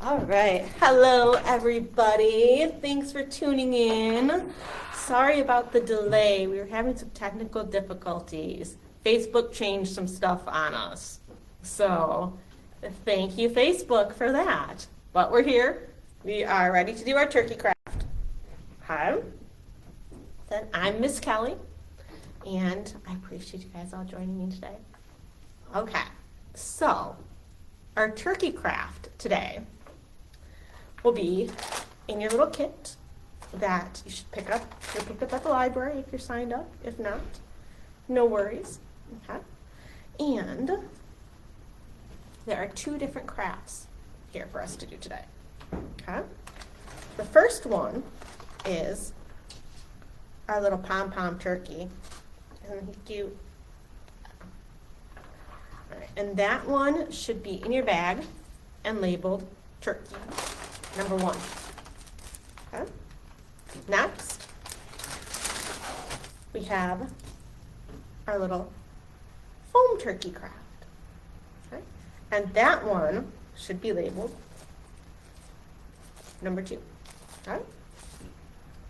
All right. Hello, everybody. Thanks for tuning in. Sorry about the delay. We were having some technical difficulties. Facebook changed some stuff on us. So, thank you, Facebook, for that. But we're here. We are ready to do our turkey craft. Hi. Then I'm Miss Kelly, and I appreciate you guys all joining me today. Okay. So, our turkey craft today will be in your little kit that you should pick up. You'll pick up at the library if you're signed up. If not, no worries. Okay. And there are two different crafts here for us to do today. Okay. The first one is our little pom-pom turkey. Isn't he cute? All right. And that one should be in your bag and labeled turkey number 1. Okay. Next, we have our little foam turkey craft. Okay. And that one should be labeled number 2. Okay.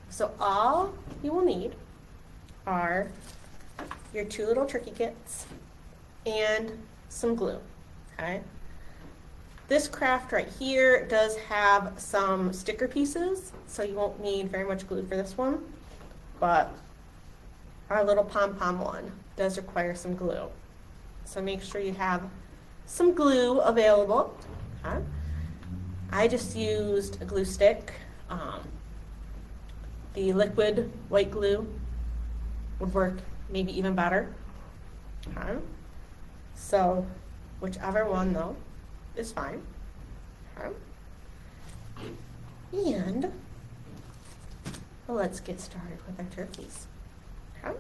So all you will need are your 2 little turkey kits and some glue. Okay. This craft right here does have some sticker pieces, so you won't need very much glue for this one, but our little pom-pom one does require some glue. So make sure you have some glue available. Okay. I just used a glue stick. The liquid white glue would work maybe even better. Okay. So whichever one though is fine. Okay. And let's get started with our turkeys. Okay.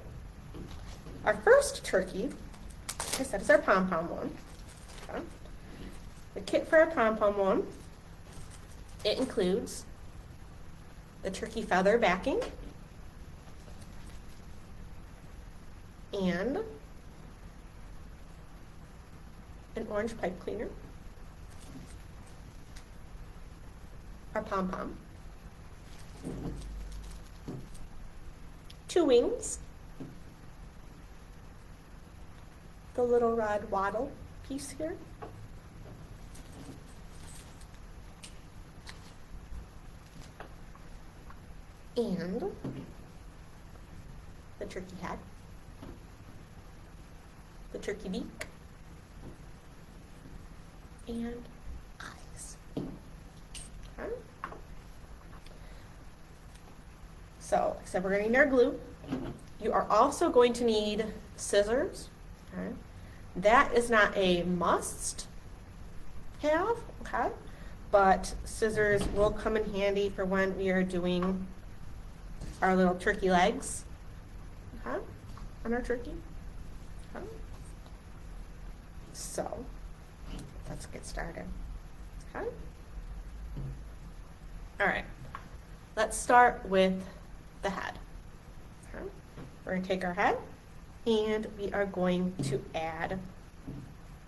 Our first turkey, like I said, is our pom-pom one. Okay. The kit for our pom-pom one, it includes the turkey feather backing and an orange pipe cleaner, our pom-pom, 2 wings, the little red wattle piece here, and the turkey head, the turkey beak, and eyes. Okay. So, like I said, we're going to need our glue. You are also going to need scissors. Okay. That is not a must have, okay? But scissors will come in handy for when we are doing our little turkey legs, okay, on our turkey. Okay. So, let's get started. Okay. All right. Let's start with the head. Okay. We're going to take our head and we are going to add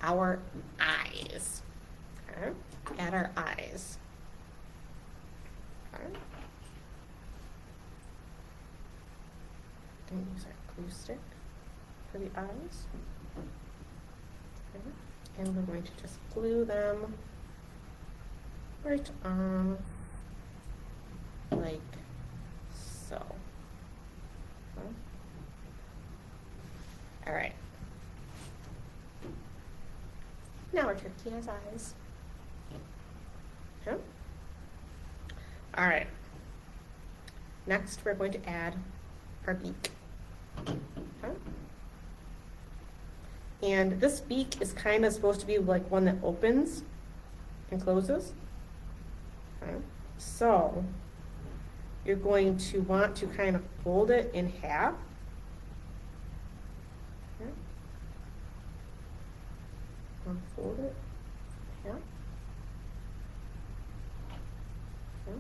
our eyes. Okay. Add our eyes. Okay. And use our glue stick for the eyes. Okay. And we're going to just glue them right on like so. Okay. All right. Now our turkey has eyes. Okay. All right. Next, we're going to add our beak. Okay. And this beak is kind of supposed to be like one that opens and closes. Okay. So you're going to want to kind of fold it in half. Okay. Fold it in half. Okay.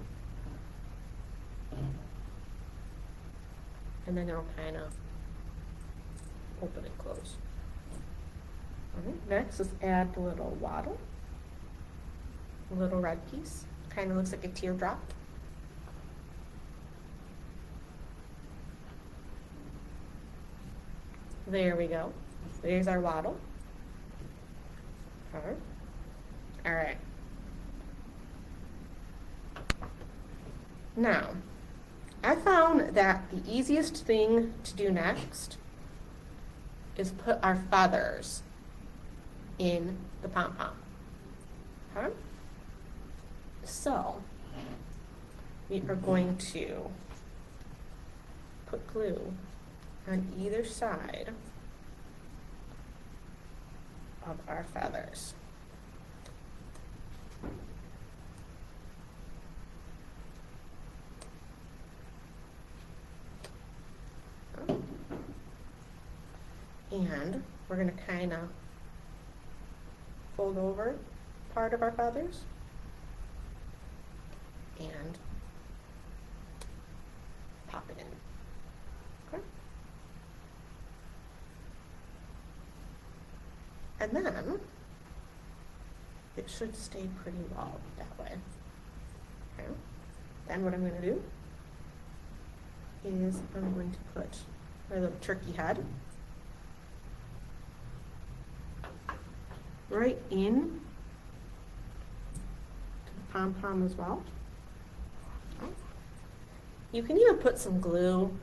And then it'll kind of open and close. All right, next, let's add the little wattle. A little red piece, kind of looks like a teardrop. There we go. There's our wattle. Okay. All right. Now, I found that the easiest thing to do next is put our feathers in the pom-pom. Okay? So, we are going to put glue on either side of our feathers. And we're going to kind of fold over part of our feathers and pop it in. Okay. And then it should stay pretty well that way. Okay. Then what I'm going to do is I'm going to put my little turkey head right in to the pom-pom as well. Okay. You can even put some glue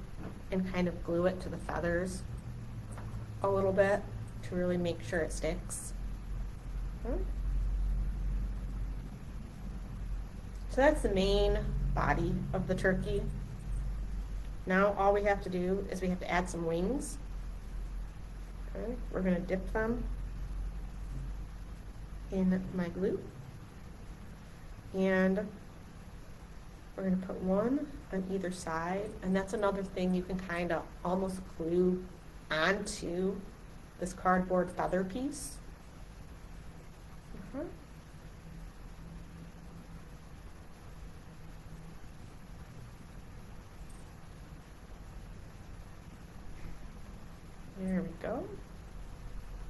and kind of glue it to the feathers a little bit to really make sure it sticks. Okay. So that's the main body of the turkey. Now all we have to do is we have to add some wings. Okay. We're going to dip them in my glue, and we're going to put one on either side, and that's another thing you can kind of almost glue onto this cardboard feather piece. There we go.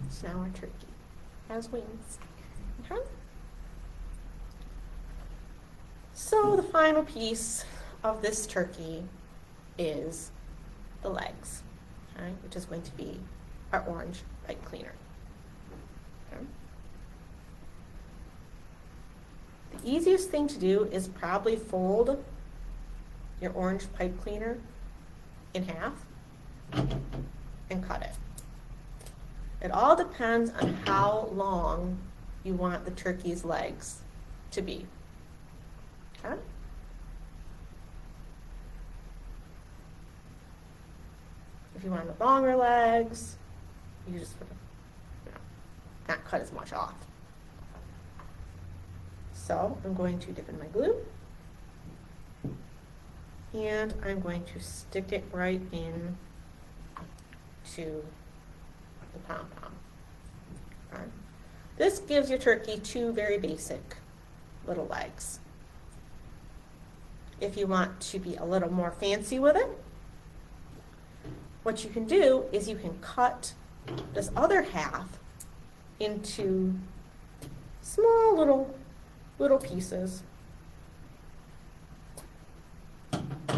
So now our turkey has wings. Okay. So the final piece of this turkey is the legs, okay, which is going to be our orange pipe cleaner. Okay. The easiest thing to do is probably fold your orange pipe cleaner in half and cut it. It all depends on how long you want the turkey's legs to be. Okay? If you want the longer legs, you just sort of, not cut as much off. So I'm going to dip in my glue, and I'm going to stick it right in to the pom-pom. Okay. This gives your turkey two very basic little legs. If you want to be a little more fancy with it, what you can do is you can cut this other half into small little pieces,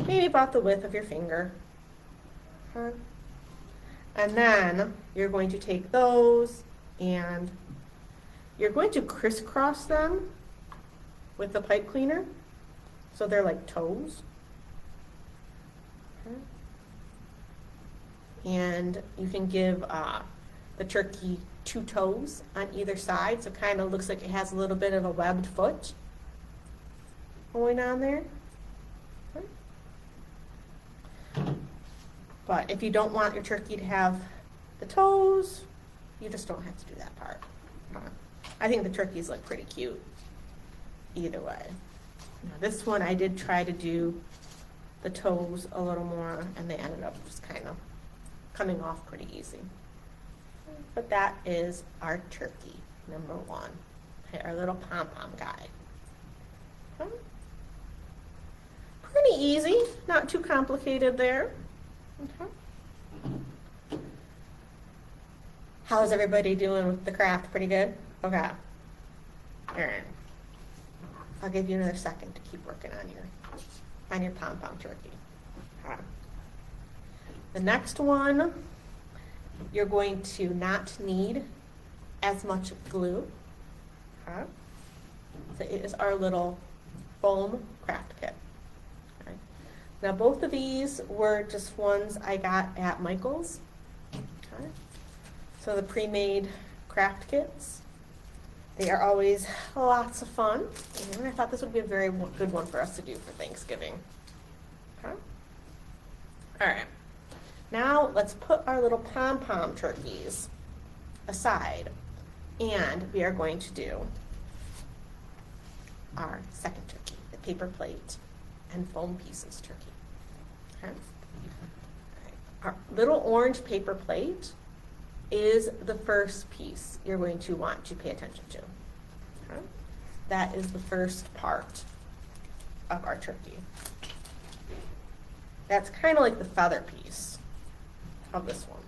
maybe about the width of your finger. Okay. And then you're going to take those and you're going to crisscross them with the pipe cleaner so they're like toes. Okay. And you can give the turkey two toes on either side, so it kind of looks like it has a little bit of a webbed foot going on there. Okay. But if you don't want your turkey to have the toes, you just don't have to do that part. I think the turkeys look pretty cute either way. Now, this one I did try to do the toes a little more, and they ended up just kind of coming off pretty easy. But that is our turkey, number one. Okay, our little pom-pom guy. Okay. Pretty easy, not too complicated there. Okay. How's everybody doing with the craft? Pretty good? Okay. All right. I'll give you another second to keep working on your pom-pom turkey. Okay. The next one, you're going to not need as much glue. Okay. So it is our little foam craft kit. Okay. Now both of these were just ones I got at Michael's. Okay. So the pre-made craft kits, they are always lots of fun. And I thought this would be a very good one for us to do for Thanksgiving. Okay. All right. Now let's put our little pom-pom turkeys aside, and we are going to do our second turkey, the paper plate and foam pieces turkey. Okay. Our little orange paper plate is the first piece you're going to want to pay attention to. Okay. That is the first part of our turkey. That's kind of like the feather piece of this one.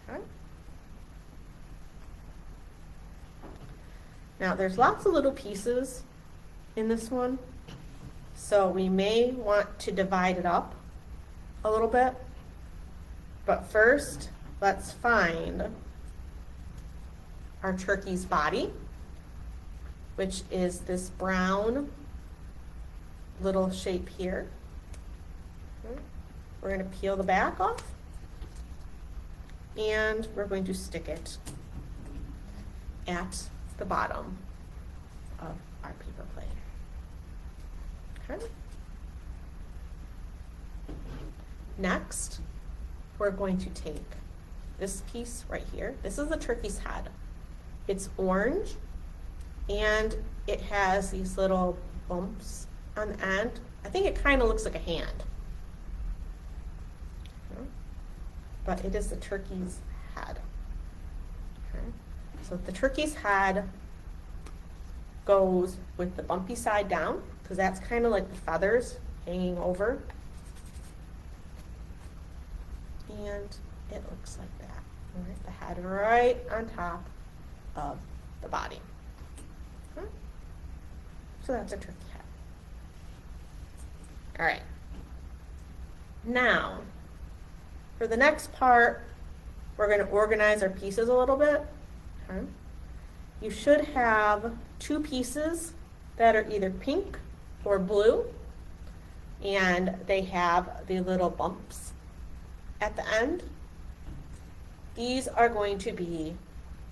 Okay. Now there's lots of little pieces in this one, so we may want to divide it up a little bit. But first, let's find our turkey's body, which is this brown little shape here. Okay. We're going to peel the back off, and we're going to stick it at the bottom of our paper plate. Okay. Next, we're going to take this piece right here. This is the turkey's head. It's orange, and it has these little bumps on the end. I think it kind of looks like a hand. Okay. But it is the turkey's head. Okay. So the turkey's head goes with the bumpy side down, because that's kind of like the feathers hanging over. And it looks like that. All right, the head right on top of the body. Okay. So that's a turkey head. All right. Now, for the next part, we're going to organize our pieces a little bit. Okay. You should have two pieces that are either pink or blue, and they have the little bumps at the end. These are going to be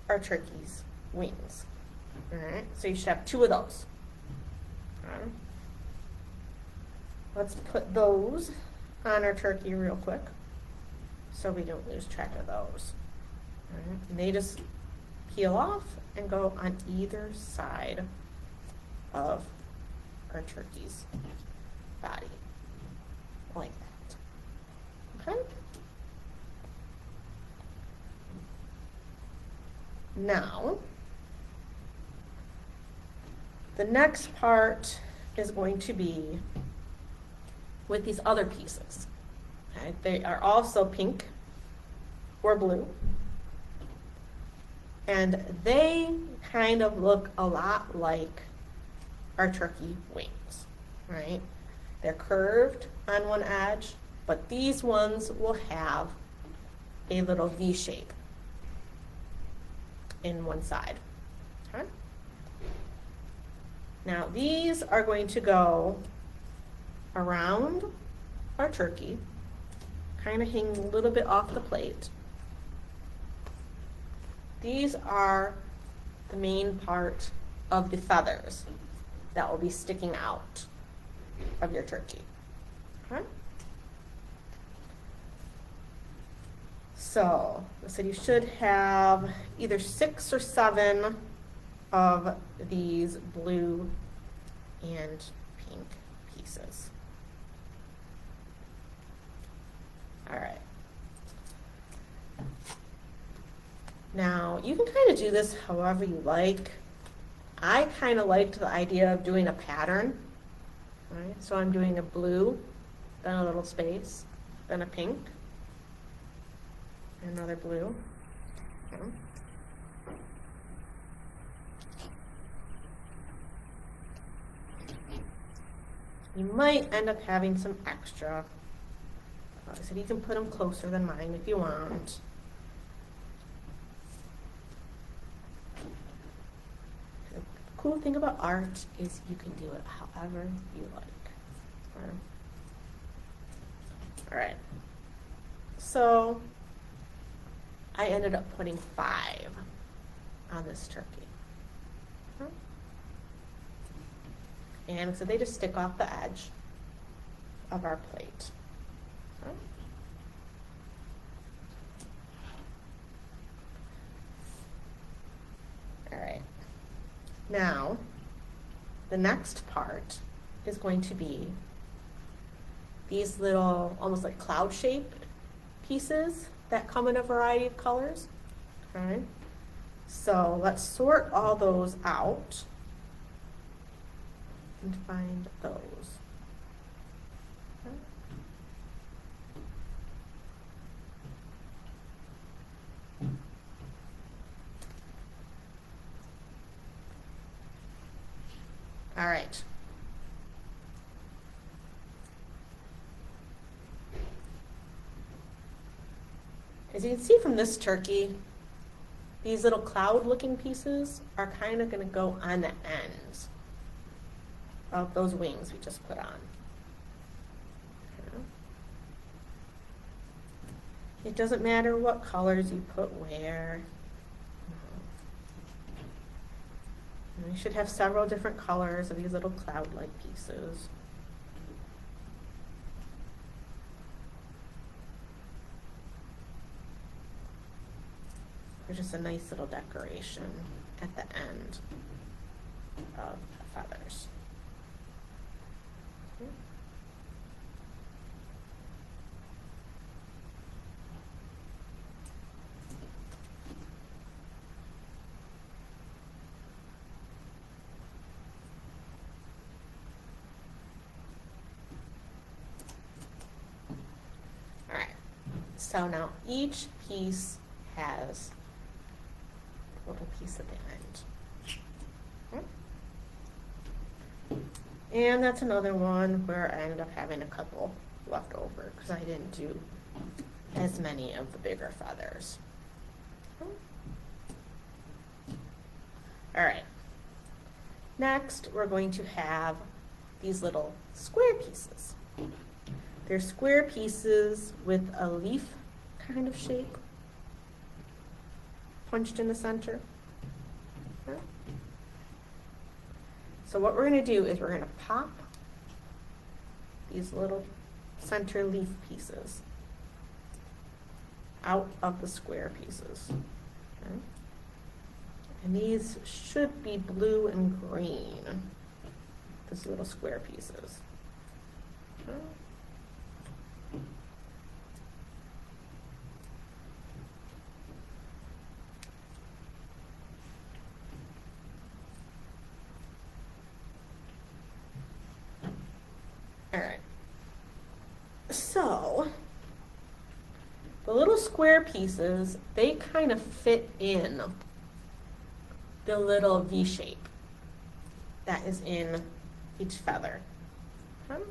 our turkey's wings. All right, so you should have two of those. Okay. Let's put those on our turkey real quick so we don't lose track of those. All right. And they just peel off and go on either side of our turkey's body, like that. Okay. Now, the next part is going to be with these other pieces. Okay. They are also pink or blue, and they kind of look a lot like our turkey wings, right? They're curved on one edge, but these ones will have a little V shape in one side. Okay. Now these are going to go around our turkey, kind of hang a little bit off the plate. These are the main part of the feathers that will be sticking out of your turkey. Okay. So I said you should have either 6 or 7 of these blue and pink pieces. All right. Now you can kind of do this however you like. I kind of liked the idea of doing a pattern. All right, so I'm doing a blue, then a little space, then a pink, and another blue. Okay. You might end up having some extra. Like I said, you can put them closer than mine if you want. The cool thing about art is you can do it however you like. All right. So I ended up putting 5 on this turkey. And so they just stick off the edge of our plate. All right. Now, the next part is going to be these little, almost like cloud-shaped pieces that come in a variety of colors. Okay. So let's sort all those out and find those. Okay. All right. As you can see from this turkey, these little cloud-looking pieces are kind of going to go on the ends of those wings we just put on. It doesn't matter what colors you put where. And we should have several different colors of these little cloud-like pieces. They're just a nice little decoration at the end of the feathers. Okay. All right, so now each piece has a little piece at the end. Okay. And that's another one where I ended up having a couple left over because I didn't do as many of the bigger feathers. Okay. All right. Next, we're going to have these little square pieces. They're square pieces with a leaf kind of shape punched in the center. Okay. So what we're going to do is we're going to pop these little center leaf pieces out of the square pieces. Okay. And these should be blue and green, these little square pieces. Okay. All right, so the little square pieces, they kind of fit in the little V shape that is in each feather. Okay.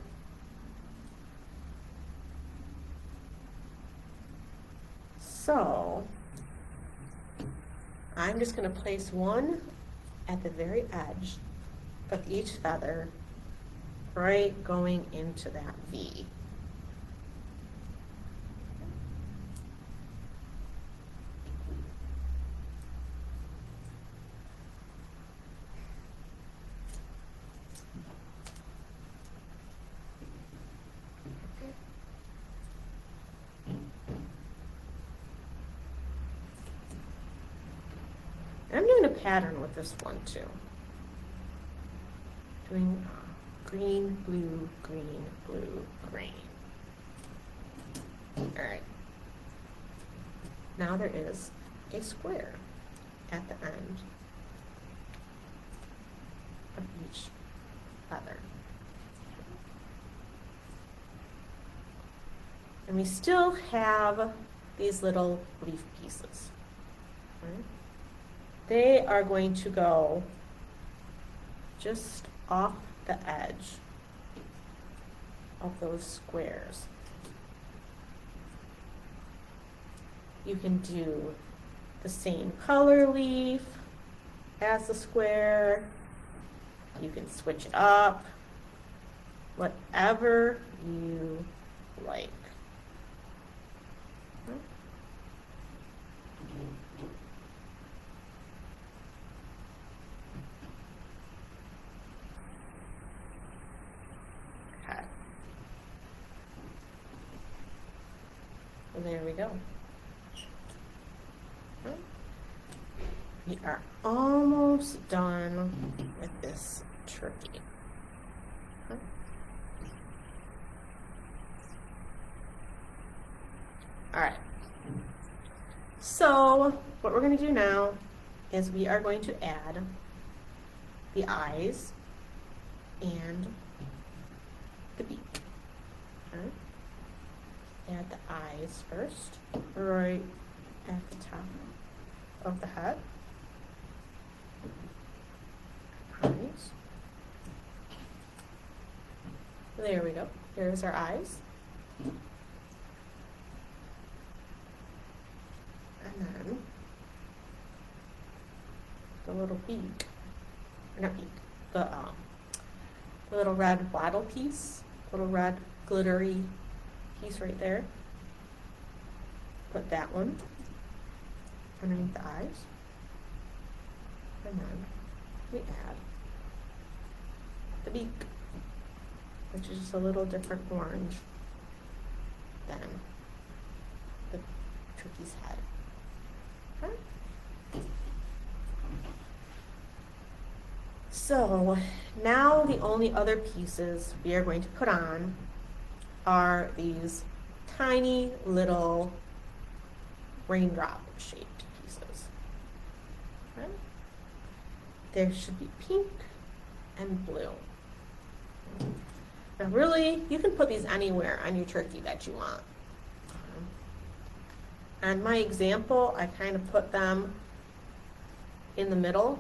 So I'm just going to place one at the very edge of each feather, right going into that V. I'm doing a pattern with this one too. Doing green, blue, green, blue, green. All right. Now there is a square at the end of each feather. And we still have these little leaf pieces. Right? They are going to go just off the edge of those squares. You can do the same color leaf as the square. You can switch it up, whatever you like. Okay. Well, there we go. We are almost done with this turkey. All right. So what we're going to do now is we are going to add the eyes and the beak. Okay. Add the eyes first, right at the top of the head. Eyes. There we go. Here's our eyes. And then the little beak, or not beak, the little red wattle piece, little red glittery piece right there. Put that one underneath the eyes. And then we add the beak, which is just a little different orange than the turkey's head. Okay. So now the only other pieces we are going to put on are these tiny little raindrop shaped pieces. Okay. There should be pink and blue. Now really, you can put these anywhere on your turkey that you want. On my example, I kind of put them in the middle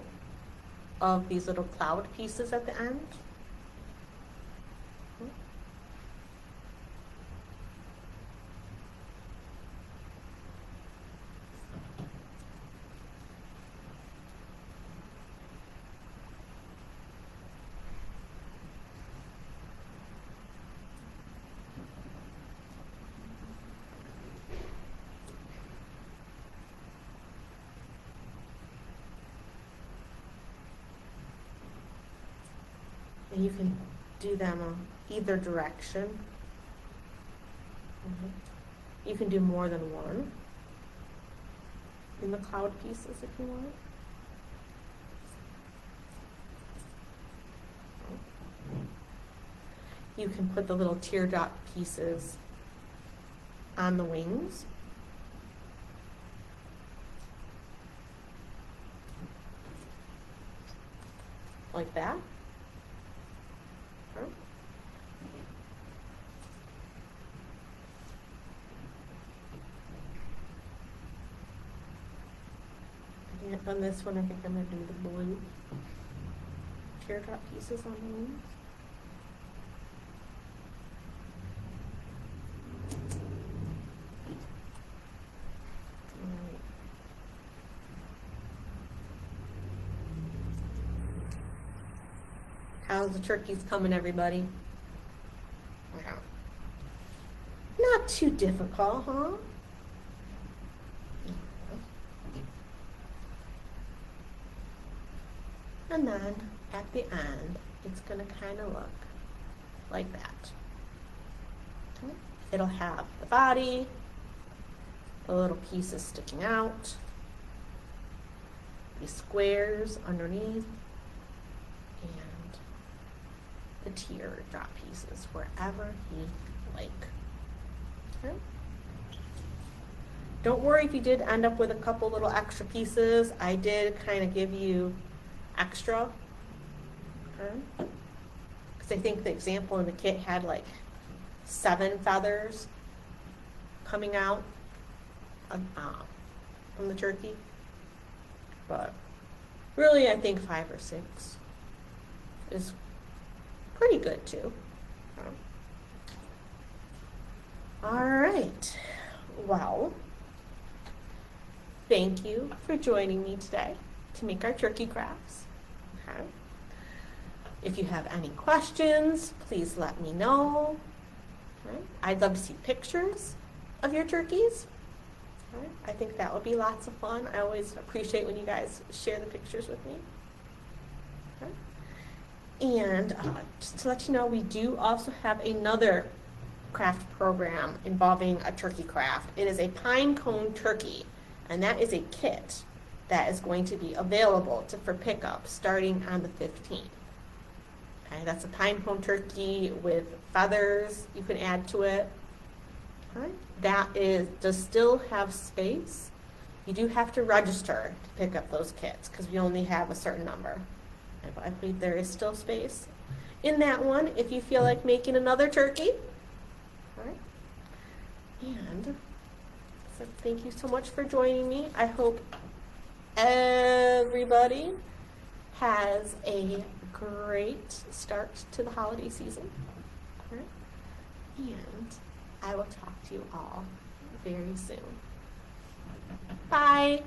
of these little cloud pieces at the end. And you can do them either direction. You can do more than one in the cloud pieces if you want. You can put the little teardrop pieces on the wings. Like that. On this one, I think I'm going to do the blue teardrop pieces on the wings. Right. How's the turkeys coming, everybody? Wow. Not too difficult, huh? And then at the end, it's going to kind of look like that. Okay. It'll have the body, the little pieces sticking out, these squares underneath, and the teardrop pieces wherever you like. Okay. Don't worry if you did end up with a couple little extra pieces. I did kind of give you extra, okay? Because I think the example in the kit had like 7 feathers coming out from the turkey, but really I think 5 or 6 is pretty good too. All right. Well, thank you for joining me today to make our turkey crafts. Okay. If you have any questions, please let me know. Right. I'd love to see pictures of your turkeys. Right. I think that would be lots of fun. I always appreciate when you guys share the pictures with me. Okay. And just to let you know, we do also have another craft program involving a turkey craft. It is a pine cone turkey, and that is a kit that is going to be available for pickup starting on the 15th. Okay, that's a pine cone turkey with feathers you can add to it. Okay. That does still have space. You do have to register to pick up those kits because we only have a certain number. I believe there is still space in that one if you feel like making another turkey. All right. And so thank you so much for joining me. I hope everybody has a great start to the holiday season. All right. And I will talk to you all very soon. Bye.